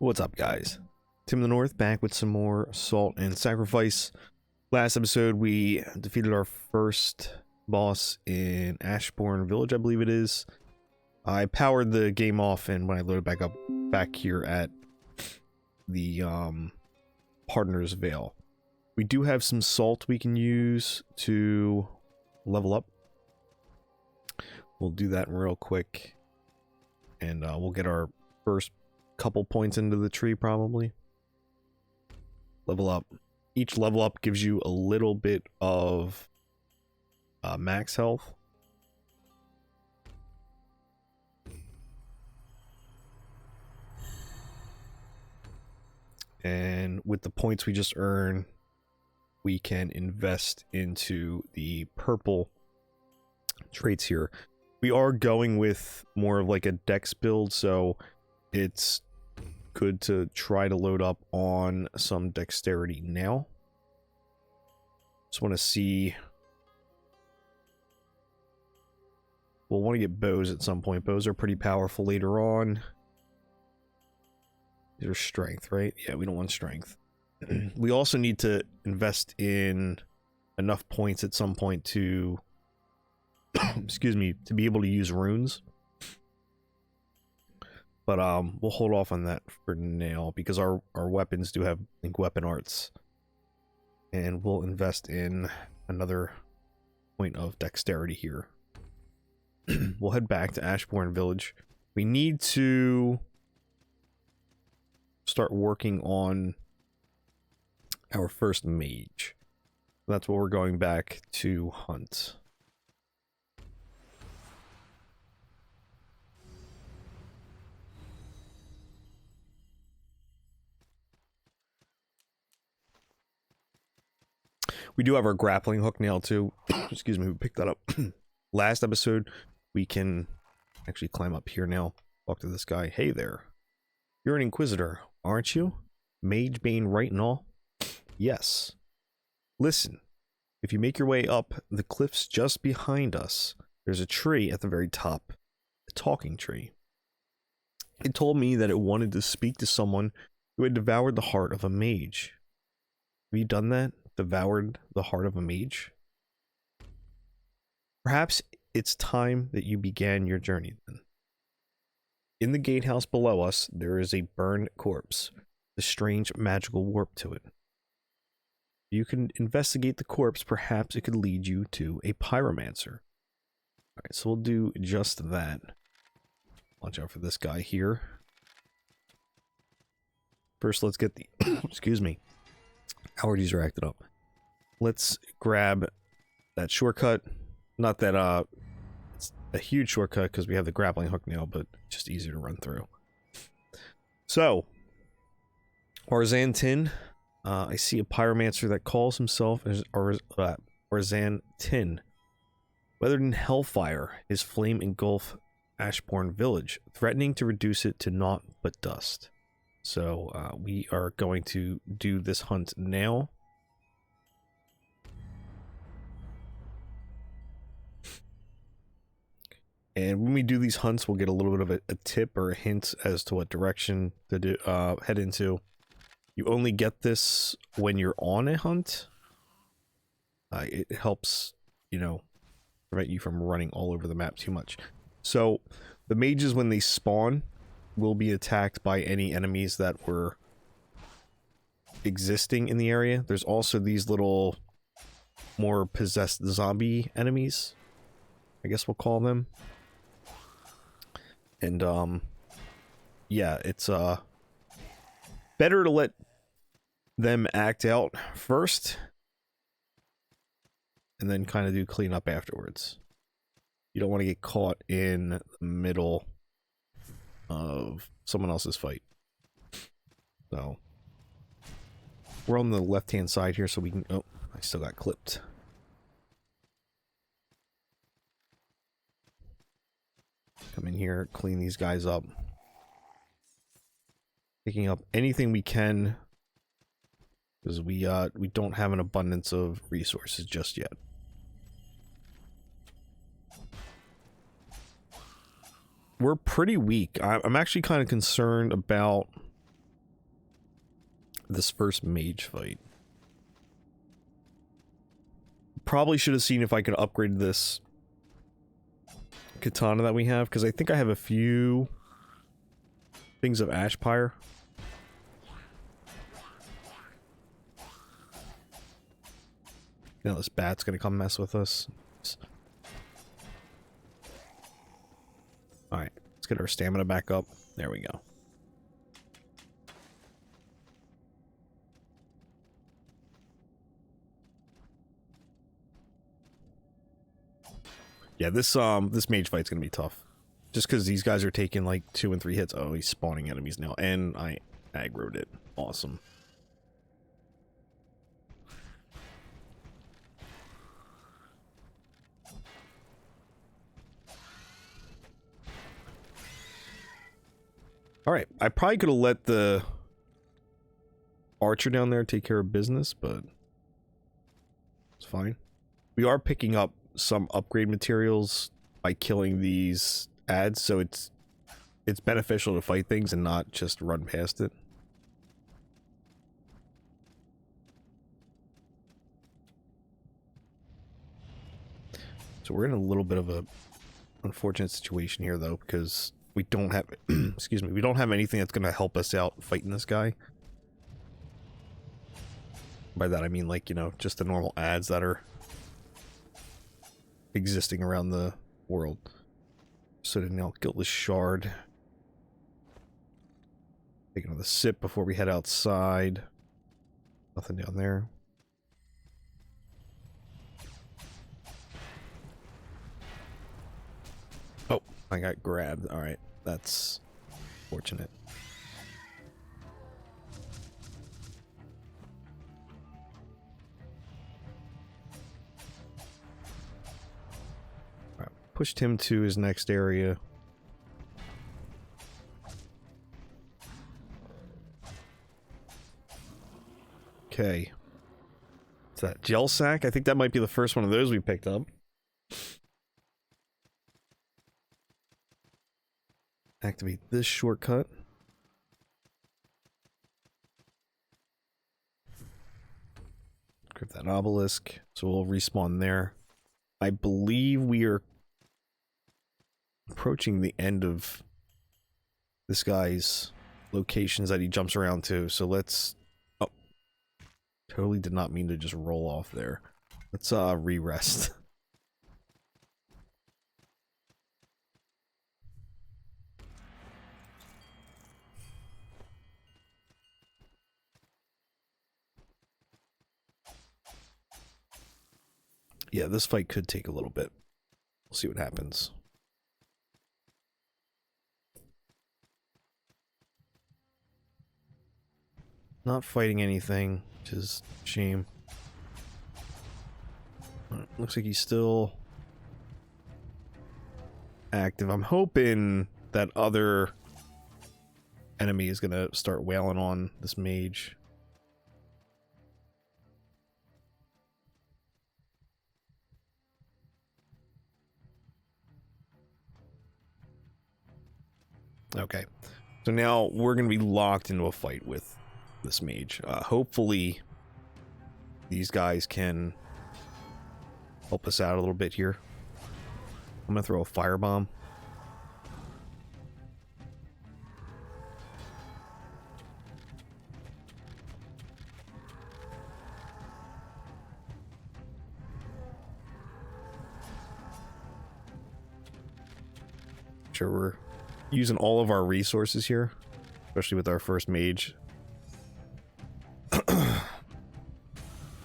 What's up, guys? Tim in the North back with some more Salt and Sacrifice. Last episode, we defeated our first boss in Ashbourne Village, I believe it is. I powered the game off, and when I loaded back here at the Partner's Vale, we do have some salt we can use to level up. We'll do that real quick, and we'll get our first couple points into the tree probably. Level up. Each level up gives you a little bit of max health. And with the points we just earn, we can invest into the purple traits here. We are going with more of like a dex build, so it's good to try to load up on some dexterity now. Just want to see. We'll want to get bows at some point. Bows are pretty powerful later on. These are strength, right? Yeah, we don't want strength. We also need to invest in enough points at some point to excuse me, to be able to use runes. But we'll hold off on that for now because our weapons do have, I think, weapon arts. And we'll invest in another point of dexterity here. We'll head back to Ashbourne Village. We need to start working on our first mage. That's what we're going back to hunt. We do have our grappling hook now too. Excuse me, we picked that up last episode. We can actually climb up here now. Talk to this guy. Hey there. You're an Inquisitor, aren't you? Mage Bane right and all? Yes. Listen, if you make your way up the cliffs just behind us, there's a tree at the very top. A talking tree. It told me that it wanted to speak to someone who had devoured the heart of a mage. Have you done that? Devoured the heart of a mage? Perhaps it's time that you began your journey then. In the gatehouse below us, there is a burned corpse, a strange magical warp to it. You can investigate the corpse, perhaps it could lead you to a pyromancer. Alright, so we'll do just that. Watch out for this guy here. First, let's get the excuse me. Allergies are acted up. Let's grab that shortcut. Not that it's a huge shortcut because we have the grappling hook now, but just easier to run through. So, Arzhan-Tin. I see a pyromancer that calls himself Arzhan-Tin. Weathered in hellfire, his flame engulfed Ashbourne Village, threatening to reduce it to naught but dust. So we are going to do this hunt now. And when we do these hunts, we'll get a little bit of a tip or a hint as to what direction to do, head into. You only get this when you're on a hunt. It helps, you know, prevent you from running all over the map too much. So the mages, when they spawn, will be attacked by any enemies that were existing in the area. There's also these little more possessed zombie enemies, I guess we'll call them. And yeah, it's better to let them act out first and then kind of do cleanup afterwards. You don't want to get caught in the middle of someone else's fight. So we're on the left hand side here, so we can, oh, I still got clipped. Come in here, clean these guys up, picking up anything we can because we don't have an abundance of resources just yet. we're pretty weak. I'm actually kind of concerned about this first mage fight. Probably should have seen if I could upgrade this katana that we have, because I think I have a few things of ash pyre. Now this bat's gonna come mess with us. Alright, let's get our stamina back up. There we go. Yeah, this mage fight's gonna be tough. Just because these guys are taking like 2 and 3 hits. Oh, he's spawning enemies now. And I aggroed it. Awesome. Alright, I probably could have let the archer down there take care of business, but it's fine. We are picking up some upgrade materials by killing these ads, so it's beneficial to fight things and not just run past it. So we're in a little bit of a unfortunate situation here, though, because we don't have excuse me, we don't have anything that's going to help us out fighting this guy. By that I mean, like, you know, just the normal ads that are existing around the world. So then I'll kill this shard. Take another sip before we head outside. Nothing down there. Oh, I got grabbed. Alright, that's fortunate. Alright, pushed him to his next area. Okay. It's that gel sack. I think that might be the first one of those we picked up. Activate this shortcut. Grab that obelisk. So we'll respawn there. I believe we are approaching the end of this guy's locations that he jumps around to. So let's... Oh. Totally did not mean to just roll off there. Let's re-rest. Yeah, this fight could take a little bit. We'll see what happens. Not fighting anything, which is a shame. Looks like he's still active. I'm hoping that other enemy is gonna start wailing on this mage. Okay, so now we're gonna be locked into a fight with this mage. Hopefully these guys can help us out a little bit here. I'm gonna throw a firebomb. Sure, we're using all of our resources here, especially with our first mage.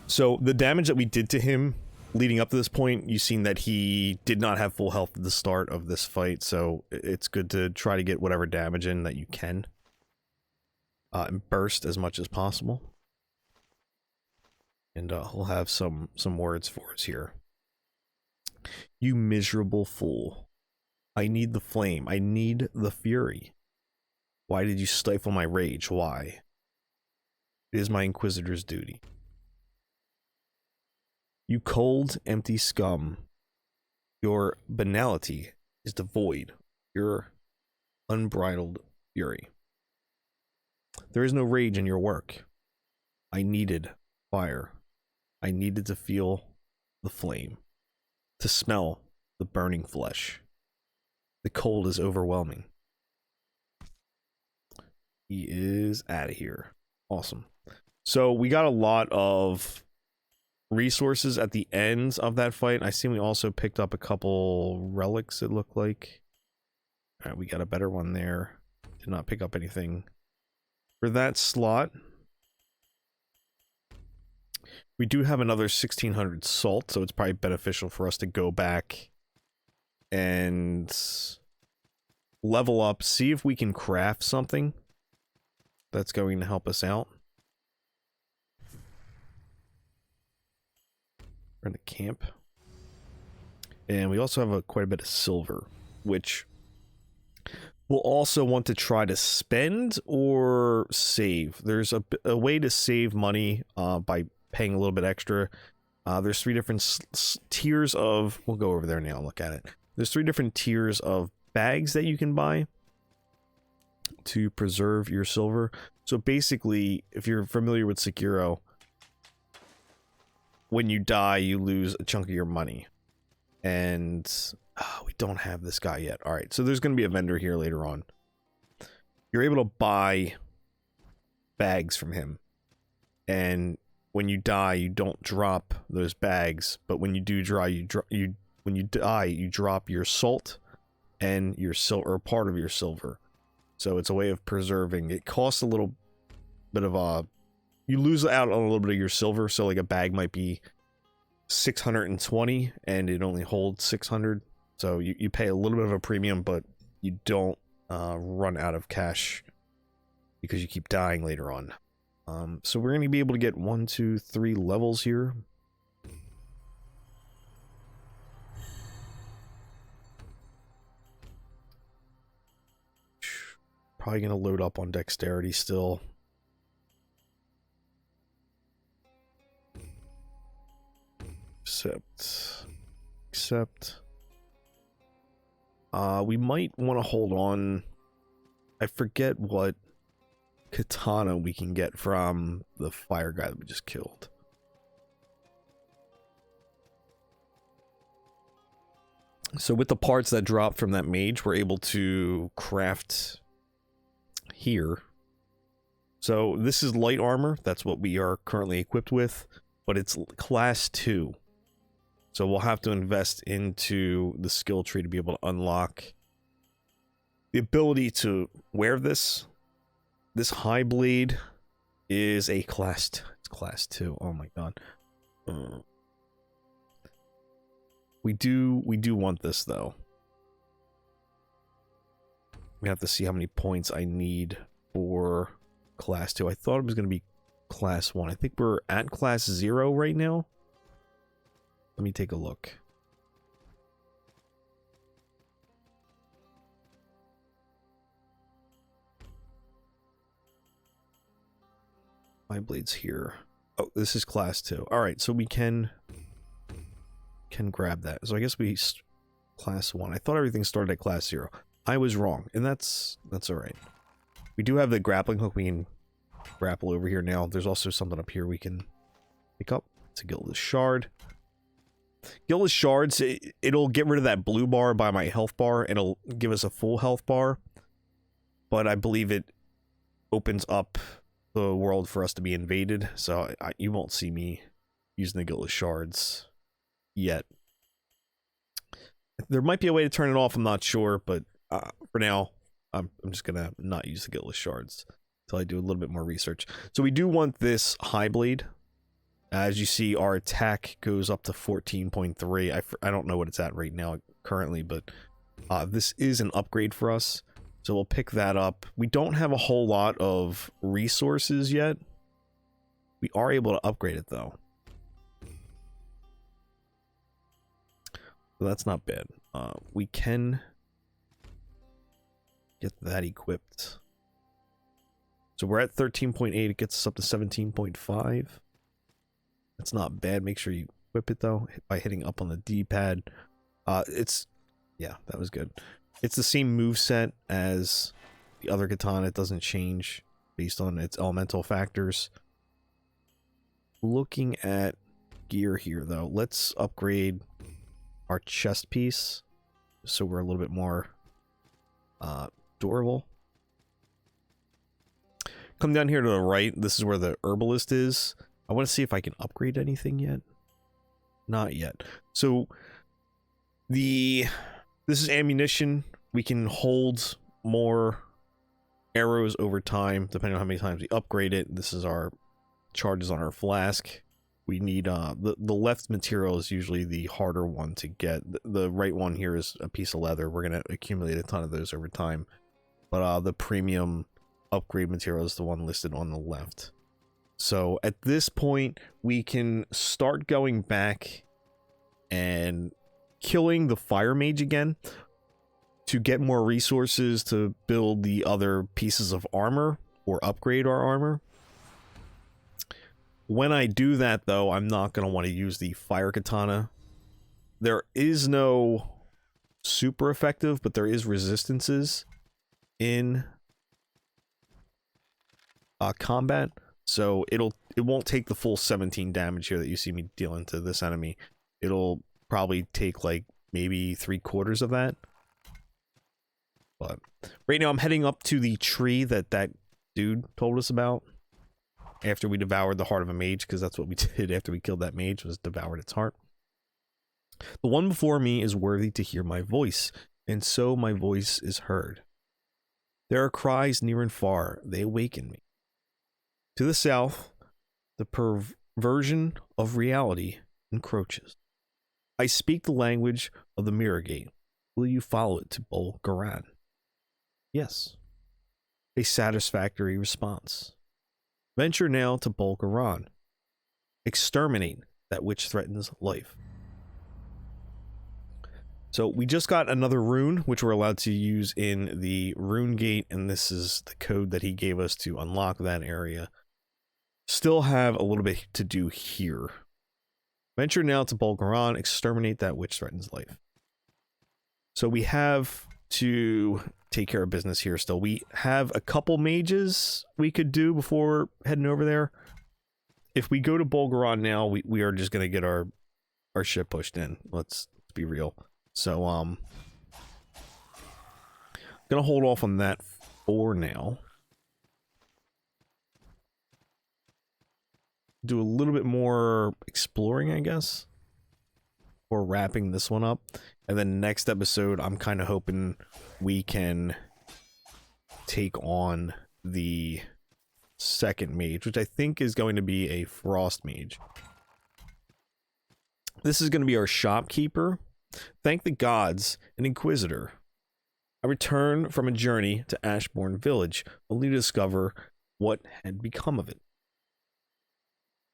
So the damage that we did to him leading up to this point, you've seen that he did not have full health at the start of this fight, so it's good to try to get whatever damage in that you can. And burst as much as possible. And we'll have some words for us here. You miserable fool. I need the flame. I need the fury. Why did you stifle my rage? Why? It is my Inquisitor's duty. You cold, empty scum. Your banality is devoid. Your unbridled fury. There is no rage in your work. I needed fire. I needed to feel the flame, to smell the burning flesh. The cold is overwhelming. He is out of here. Awesome. So we got a lot of resources at the ends of that fight. I see we also picked up a couple relics, it looked like. All right, we got a better one there. Did not pick up anything for that slot. We do have another 1600 salt, so it's probably beneficial for us to go back and level up, see if we can craft something that's going to help us out. We're in a camp. And we also have quite a bit of silver, which we'll also want to try to spend or save. There's a way to save money by paying a little bit extra. There's 3 different tiers of... We'll go over there now and look at it. There's 3 different tiers of bags that you can buy to preserve your silver. So basically, if you're familiar with Sekiro, when you die, you lose a chunk of your money. And we don't have this guy yet. All right, so there's going to be a vendor here later on. You're able to buy bags from him. And when you die, you don't drop those bags, but when you do die, when you die, you drop your salt and your silver, or part of your silver. So it's a way of preserving. It costs a little bit of you lose out on a little bit of your silver. So like a bag might be 620 and it only holds 600. So you pay a little bit of a premium, but you don't run out of cash because you keep dying later on. So we're going to be able to get 1, 2, 3 levels here. Probably going to load up on dexterity still. Except. We might want to hold on. I forget what katana we can get from the fire guy that we just killed. So with the parts that dropped from that mage, we're able to craft here. So this is light armor. That's what we are currently equipped with, but it's class 2. So we'll have to invest into the skill tree to be able to unlock the ability to wear this. This high blade is a class 2. Oh my god. We do want this though. We have to see how many points I need for class 2. I thought it was going to be class 1. I think we're at class 0 right now. Let me take a look. My blade's here. Oh, this is class 2. All right, so we can grab that. So I guess we class 1. I thought everything started at class 0. I was wrong, and that's all right. We do have the grappling hook. We can grapple over here now. There's also something up here we can pick up. It's a Gilded Shard. Gilded Shards, it'll get rid of that blue bar by my health bar, and it'll give us a full health bar. But I believe it opens up the world for us to be invaded, so you won't see me using the Gilded Shards yet. There might be a way to turn it off, I'm not sure, but for now, I'm just gonna not use the Gilded Shards until I do a little bit more research. So we do want this High Blade. As you see, our attack goes up to 14.3. I don't know what it's at right now currently, but this is an upgrade for us. So we'll pick that up. We don't have a whole lot of resources yet. We are able to upgrade it, though. So that's not bad. We can get that equipped. So we're at 13.8. It gets us up to 17.5. That's not bad. Make sure you equip it, though, by hitting up on the D-pad. Yeah, that was good. It's the same moveset as the other katana. It doesn't change based on its elemental factors. looking at gear here, though, let's upgrade our chest piece so we're a little bit more durable. Come down here to the right. This is where the herbalist is. I want to see if I can upgrade anything yet. Not yet. So this is ammunition. We can hold more arrows over time depending on how many times we upgrade it. This is our charges on our flask. We need the left material is usually the harder one to get. The right one here is a piece of leather. We're going to accumulate a ton of those over time. But the premium upgrade material is the one listed on the left. So at this point, we can start going back and killing the fire mage again to get more resources to build the other pieces of armor or upgrade our armor. When I do that, though, I'm not going to want to use the fire katana. There is no super effective, but there is resistances in combat. So it won't take the full 17 damage here that you see me dealing to this enemy. It'll probably take like maybe 3/4 of that. But right now I'm heading up to the tree that dude told us about after we devoured the heart of a mage, because that's what we did after we killed that mage, was devoured its heart. The one before me is worthy to hear my voice, and so my voice is heard. There are cries near and far, they awaken me. To the south, the perversion of reality encroaches. I speak the language of the Mirror Gate. Will you follow it to Bol Garan? Yes. A satisfactory response. Venture now to Bol Garan. Exterminate that which threatens life. So we just got another rune, which we're allowed to use in the Rune Gate, and this is the code that he gave us to unlock that area. Still have a little bit to do here. Venture now to Bol Garan, exterminate that which threatens life. So we have to take care of business here still. We have a couple mages we could do before heading over there. If we go to Bol Garan now, we are just going to get our ship pushed in. Let's be real. So, gonna hold off on that for now. Do a little bit more exploring, I guess, or wrapping this one up. And then next episode, I'm kind of hoping we can take on the second mage, which I think is going to be a frost mage. This is going to be our shopkeeper. Thank the gods, an inquisitor. I return from a journey to Ashbourne Village, only to discover what had become of it.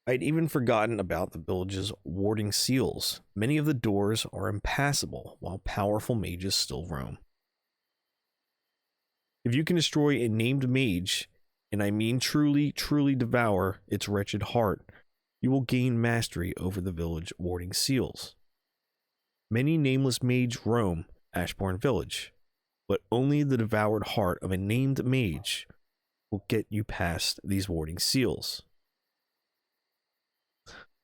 I'd even forgotten about the village's warding seals. Many of the doors are impassable, while powerful mages still roam. If you can destroy a named mage, and I mean truly, truly devour its wretched heart, you will gain mastery over the village warding seals. Many nameless mages roam Ashbourne Village, but only the devoured heart of a named mage will get you past these warding seals.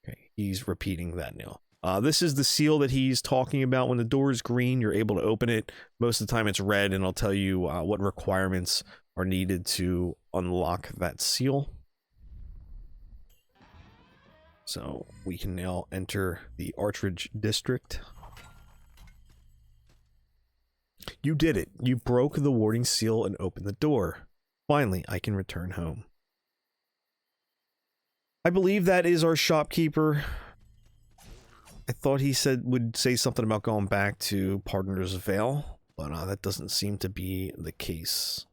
Okay, he's repeating that now. This is the seal that he's talking about. When the door is green, you're able to open it. Most of the time it's red, and I'll tell you what requirements are needed to unlock that seal. So we can now enter the Archridge district. You did it. You broke the warding seal and opened the door. Finally, I can return home. I believe that is our shopkeeper. I thought he would say something about going back to Partner's Vale, but that doesn't seem to be the case.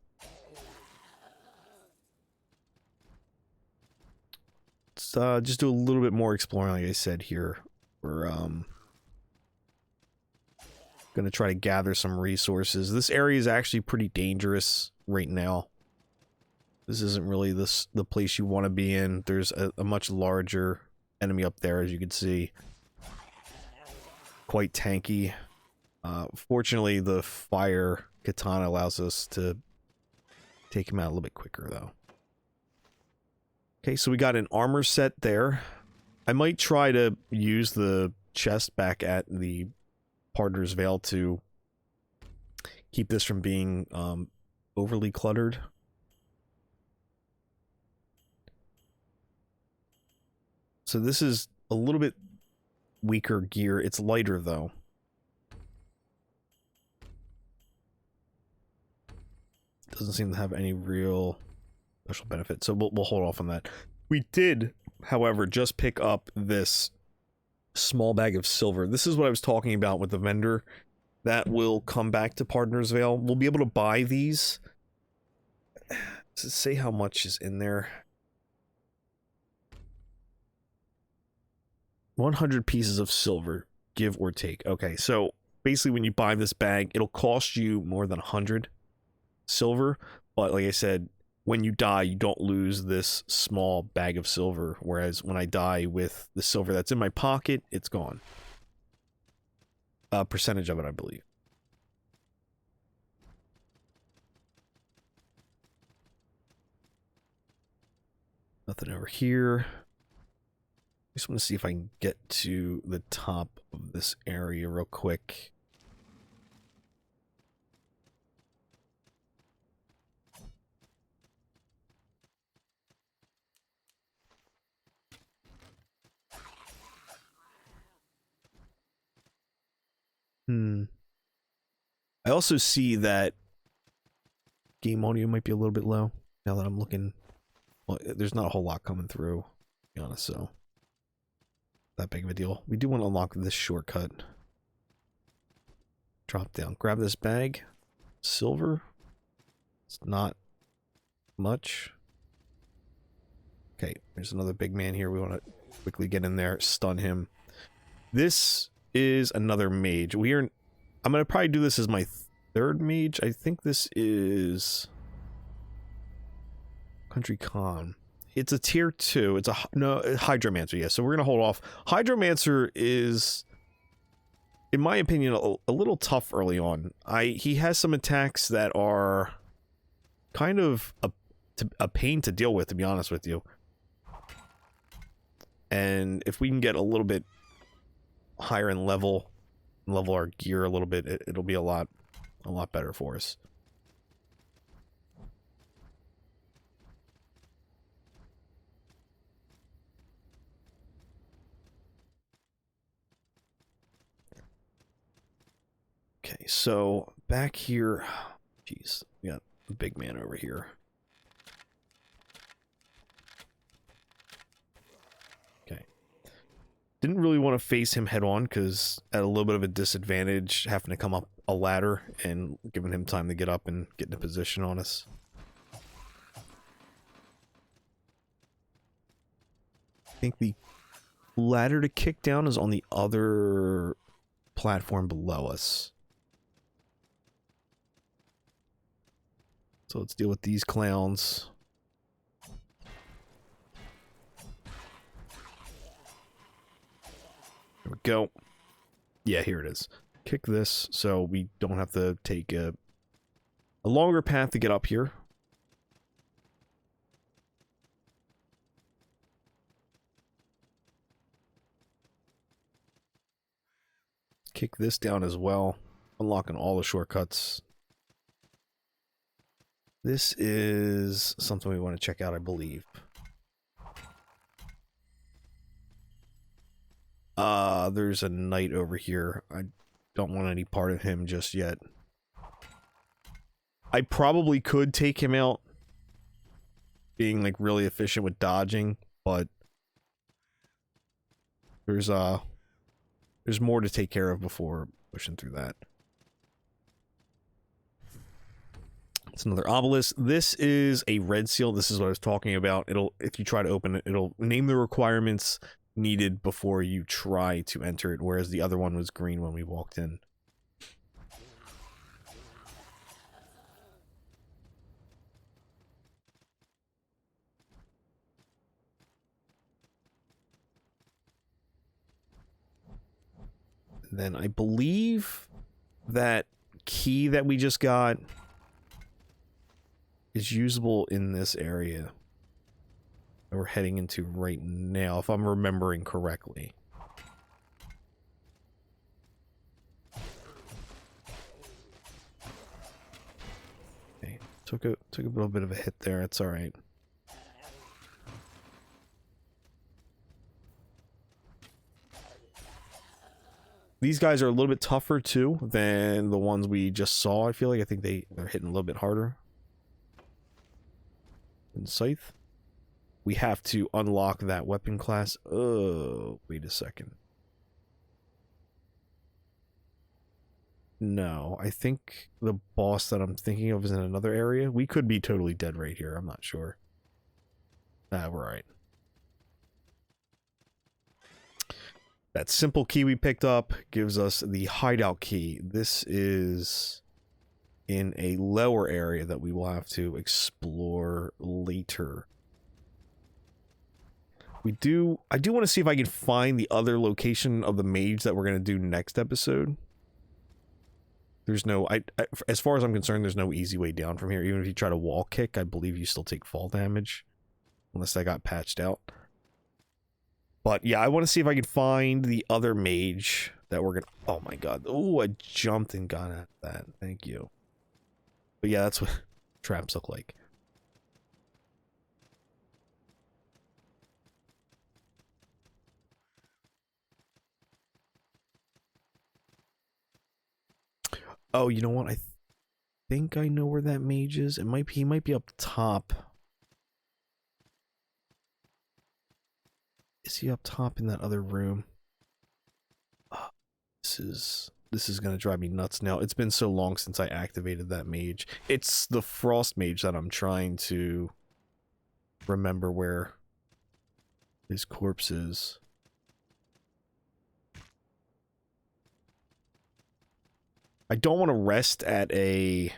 Let's just do a little bit more exploring, like I said here. We're gonna try to gather some resources. This area is actually pretty dangerous right now. This isn't really the place you want to be in. There's a much larger enemy up there, as you can see. Quite tanky. Fortunately, the fire katana allows us to take him out a little bit quicker, though. Okay, so we got an armor set there. I might try to use the chest back at the Partner's Veil to keep this from being overly cluttered. So this is a little bit weaker gear. It's lighter though. Doesn't seem to have any real special benefit, so we'll hold off on that. We did, however, just pick up this small bag of silver. This is what I was talking about with the vendor. That will come back to Partner's Veil. We'll be able to buy these. Does it say how much is in there? 100 pieces of silver, give or take. Okay, so basically when you buy this bag, it'll cost you more than 100 silver, but like I said, when you die, you don't lose this small bag of silver, whereas when I die with the silver that's in my pocket, it's gone. A percentage of it, I believe. Nothing over here. I just want to see if I can get to the top of this area real quick. I also see that game audio might be a little bit low now that I'm looking. Well, there's not a whole lot coming through, to be honest, so that big of a deal. We do want to unlock this shortcut. Drop down. Grab this bag. Silver. It's not much. Okay, there's another big man here. We want to quickly get in there, stun him. This is another mage. I'm going to probably do this as my third mage. I think this is Country Con. It's a tier 2. It's a Hydromancer, yeah. So we're going to hold off. Hydromancer is, in my opinion, a little tough early on. He has some attacks that are kind of a pain to deal with, to be honest with you. And if we can get a little bit higher in level our gear a little bit, it'll be a lot better for us. Okay, so back here, jeez, we got a big man over here. Okay. Didn't really want to face him head on because at a little bit of a disadvantage having to come up a ladder and giving him time to get up and get into position on us. I think the ladder to kick down is on the other platform below us. So let's deal with these clowns. There we go. Yeah, here it is. Kick this so we don't have to take a longer path to get up here. Kick this down as well. Unlocking all the shortcuts. This is something we want to check out, I believe. There's a knight over here. I don't want any part of him just yet. I probably could take him out, being like really efficient with dodging, but there's more to take care of before pushing through that. It's another obelisk. This is a red seal. This is what I was talking about. If you try to open it, it'll name the requirements needed before you try to enter it, whereas the other one was green when we walked in. Then I believe that key that we just got is usable in this area. that we're heading into right now, if I'm remembering correctly. Okay, took a little bit of a hit there. It's all right. These guys are a little bit tougher too than the ones we just saw. I feel like I think they're hitting a little bit harder. And Scythe. We have to unlock that weapon class. Oh, wait a second. No, I think the boss that I'm thinking of is in another area. We could be totally dead right here. I'm not sure. We're right. That simple key we picked up gives us the hideout key. This is in a lower area that we will have to explore later. I do want to see if I can find the other location of the mage that we're going to do next episode. There's no, as far as I'm concerned, there's no easy way down from here. Even if you try to wall kick, I believe you still take fall damage. Unless that got patched out. But yeah, I want to see if I can find the other mage that we're going to... Oh my god. Oh, I jumped and got at that. Thank you. But yeah, that's what traps look like. Oh, you know what? I think I know where that mage is. He might be up top. Is he up top in that other room? Oh, this is gonna drive me nuts now. It's been so long since I activated that mage. It's the frost mage that I'm trying to remember where his corpse is. I don't want to rest at a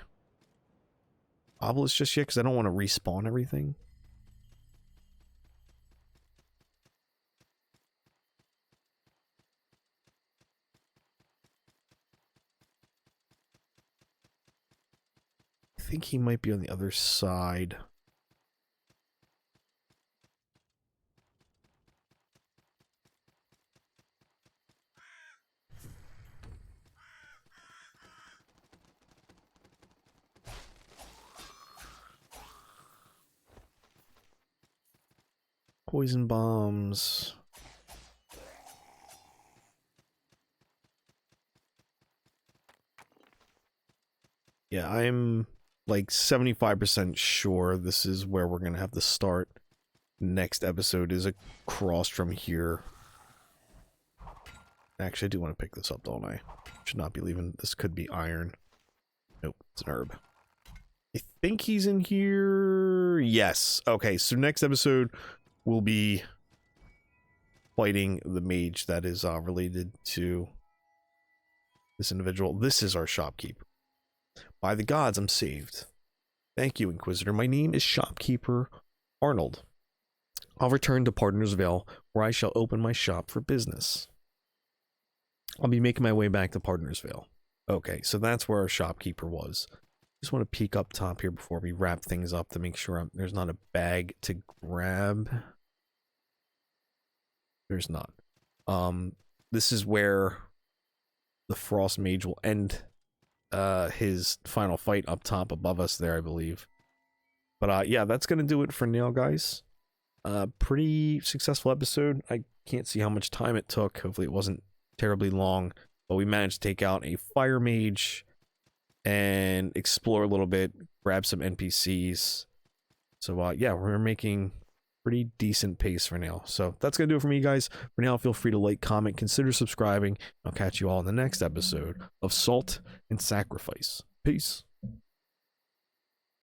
obelisk just yet because I don't want to respawn everything. I think he might be on the other side. Poison bombs. Yeah, I'm like 75% sure this is where we're gonna have to start. Next episode is across from here. Actually, I do want to pick this up, don't I? Should not be leaving. This could be iron. Nope, it's an herb. I think he's in here. Yes. Okay, so next episode we'll be fighting the mage that is related to this individual. This is our shopkeeper. By the gods, I'm saved. Thank you, Inquisitor. My name is Shopkeeper Arnold. I'll return to Partners Vale, where I shall open my shop for business. I'll be making my way back to Partners Vale. Okay, so that's where our shopkeeper was. Just want to peek up top here before we wrap things up to make sure there's not a bag to grab. There's not. This is where the Frost Mage will end his final fight up top above us there, I believe. But yeah, that's gonna do it for now, guys. Pretty successful episode. I can't see how much time it took. Hopefully it wasn't terribly long, but we managed to take out a fire mage and explore a little bit, grab some NPCs. So yeah, we're making pretty decent pace for now. So that's gonna do it for me, guys. For now, feel free to like, comment, consider subscribing. I'll catch you all in the next episode of Salt and Sacrifice. Peace.